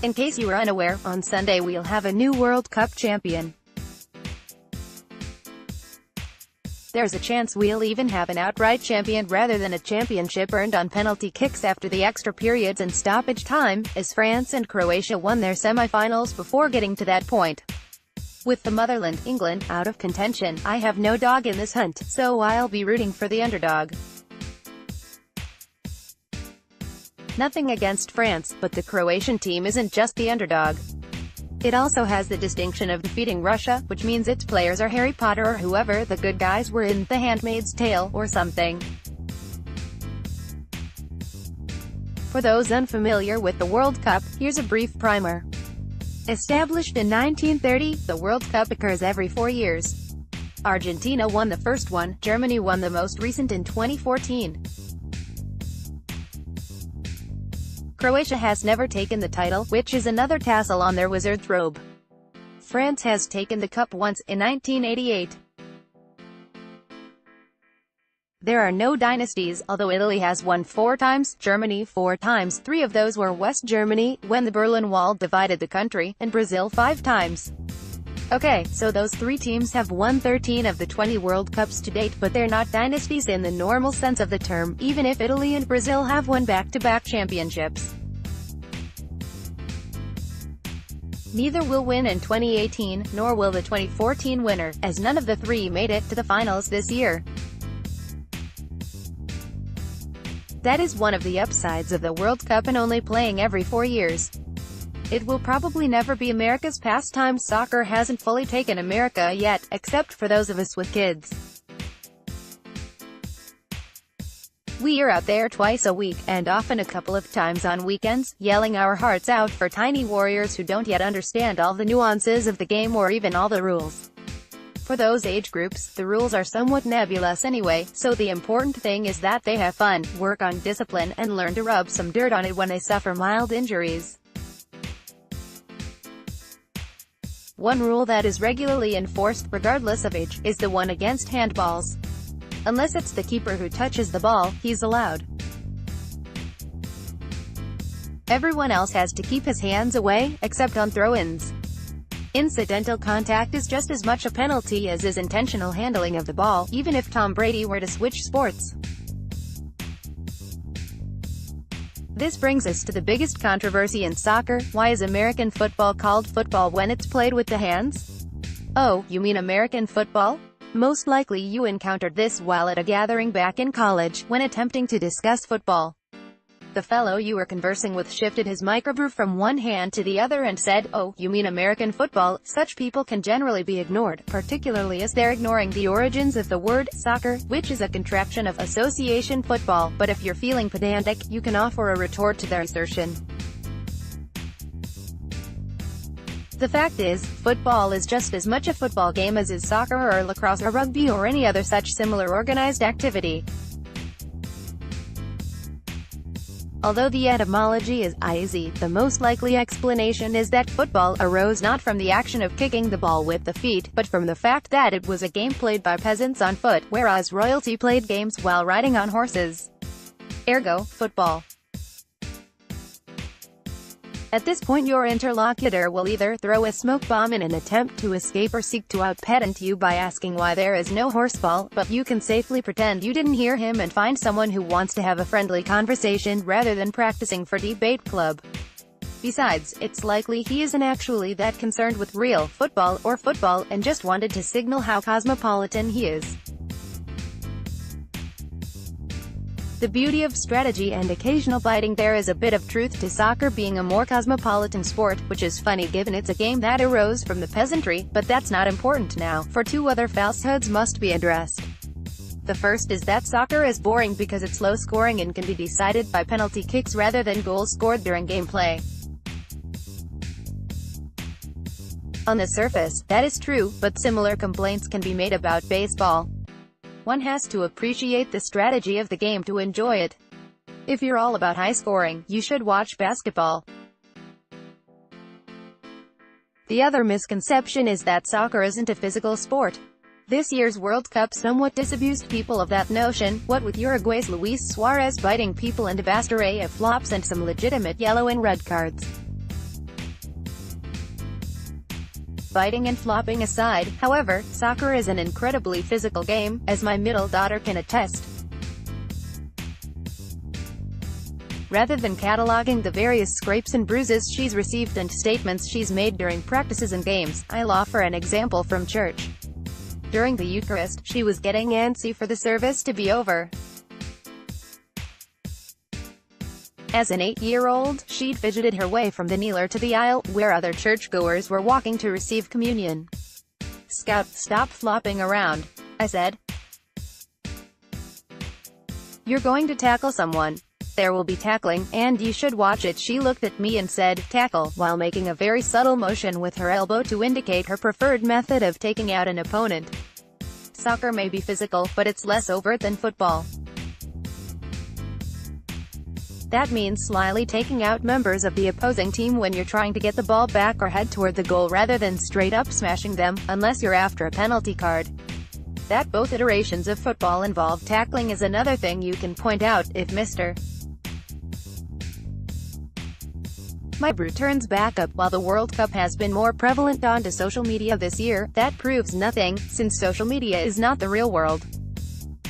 In case you were unaware, on Sunday we'll have a new World Cup champion. There's a chance we'll even have an outright champion rather than a championship earned on penalty kicks after the extra periods and stoppage time, as France and Croatia won their semi-finals before getting to that point. With the motherland, England, out of contention, I have no dog in this hunt, so I'll be rooting for the underdog. Nothing against France, but the Croatian team isn't just the underdog. It also has the distinction of defeating Russia, which means its players are Harry Potter or whoever the good guys were in The Handmaid's Tale, or something. For those unfamiliar with the World Cup, here's a brief primer. Established in 1930, the World Cup occurs every 4 years. Argentina won the first one, Germany won the most recent in 2014. Croatia has never taken the title, which is another tassel on their wizard's robe. France has taken the cup once, in 1988. There are no dynasties, although Italy has won 4 times, Germany 4 times, 3 of those were West Germany, when the Berlin Wall divided the country, and Brazil 5 times. Okay, so those 3 teams have won 13 of the 20 World Cups to date, but they're not dynasties in the normal sense of the term, even if Italy and Brazil have won back-to-back championships. Neither will win in 2018, nor will the 2014 winner, as none of the 3 made it to the finals this year. That is one of the upsides of the World Cup and only playing every 4 years. It will probably never be America's pastime. Soccer hasn't fully taken America yet, except for those of us with kids. We are out there twice a week, and often a couple of times on weekends, yelling our hearts out for tiny warriors who don't yet understand all the nuances of the game or even all the rules. For those age groups, the rules are somewhat nebulous anyway, so the important thing is that they have fun, work on discipline, and learn to rub some dirt on it when they suffer mild injuries. One rule that is regularly enforced, regardless of age, is the one against handballs. Unless it's the keeper who touches the ball, he's allowed. Everyone else has to keep his hands away, except on throw-ins. Incidental contact is just as much a penalty as is intentional handling of the ball, even if Tom Brady were to switch sports. This brings us to the biggest controversy in soccer. Why is American football called football when it's played with the hands? Oh, you mean American football? Most likely you encountered this while at a gathering back in college, when attempting to discuss football. The fellow you were conversing with shifted his microbrew from one hand to the other and said, "Oh, you mean American football?" Such people can generally be ignored, particularly as they're ignoring the origins of the word soccer, which is a contraction of association football, but if you're feeling pedantic, you can offer a retort to their assertion. The fact is, football is just as much a football game as is soccer or lacrosse or rugby or any other such similar organized activity. Although the etymology is easy, the most likely explanation is that football arose not from the action of kicking the ball with the feet, but from the fact that it was a game played by peasants on foot, whereas royalty played games while riding on horses. Ergo, football. At this point your interlocutor will either throw a smoke bomb in an attempt to escape or seek to out-pedant you by asking why there is no horseball, but you can safely pretend you didn't hear him and find someone who wants to have a friendly conversation rather than practicing for debate club. Besides, it's likely he isn't actually that concerned with real football or football, and just wanted to signal how cosmopolitan he is. The beauty of strategy and occasional biting. There is a bit of truth to soccer being a more cosmopolitan sport, which is funny given it's a game that arose from the peasantry, but that's not important now, for 2 other falsehoods must be addressed. The first is that soccer is boring because it's low scoring and can be decided by penalty kicks rather than goals scored during gameplay. On the surface, that is true, but similar complaints can be made about baseball. One has to appreciate the strategy of the game to enjoy it. If you're all about high scoring, you should watch basketball. The other misconception is that soccer isn't a physical sport. This year's World Cup somewhat disabused people of that notion, what with Uruguay's Luis Suarez biting people and a vast array of flops and some legitimate yellow and red cards. fighting and flopping aside, however, soccer is an incredibly physical game, as my middle daughter can attest. Rather than cataloging the various scrapes and bruises she's received and statements she's made during practices and games, I'll offer an example from church. During the Eucharist, she was getting antsy for the service to be over. As an 8-year-old, she'd fidgeted her way from the kneeler to the aisle, where other churchgoers were walking to receive communion. "Scout, stop flopping around," I said. "You're going to tackle someone. There will be tackling, and you should watch it." She looked at me and said, "Tackle," while making a very subtle motion with her elbow to indicate her preferred method of taking out an opponent. Soccer may be physical, but it's less overt than football. That means slyly taking out members of the opposing team when you're trying to get the ball back or head toward the goal rather than straight up smashing them, unless you're after a penalty card. That both iterations of football involve tackling is another thing you can point out, if Mr. My brew turns back up. While the World Cup has been more prevalent onto social media this year, that proves nothing, since social media is not the real world.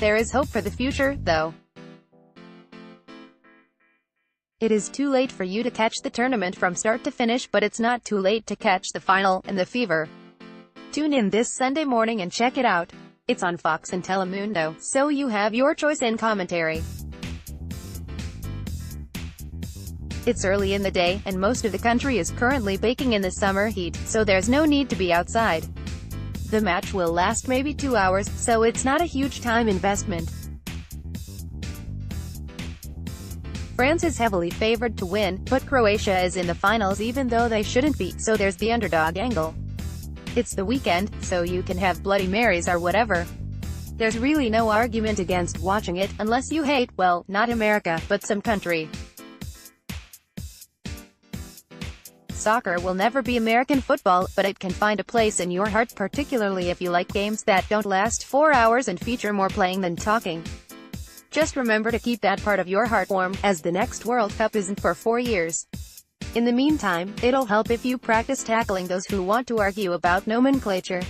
There is hope for the future, though. It is too late for you to catch the tournament from start to finish, but it's not too late to catch the final, and the fever. Tune in this Sunday morning and check it out. It's on Fox and Telemundo, so you have your choice in commentary. It's early in the day, and most of the country is currently baking in the summer heat, so there's no need to be outside. The match will last maybe 2 hours, so it's not a huge time investment. France is heavily favored to win, but Croatia is in the finals even though they shouldn't be, so there's the underdog angle. It's the weekend, so you can have Bloody Marys or whatever. There's really no argument against watching it, unless you hate, well, not America, but some country. Soccer will never be American football, but it can find a place in your heart, particularly if you like games that don't last 4 hours and feature more playing than talking. Just remember to keep that part of your heart warm, as the next World Cup isn't for 4 years. In the meantime, it'll help if you practice tackling those who want to argue about nomenclature.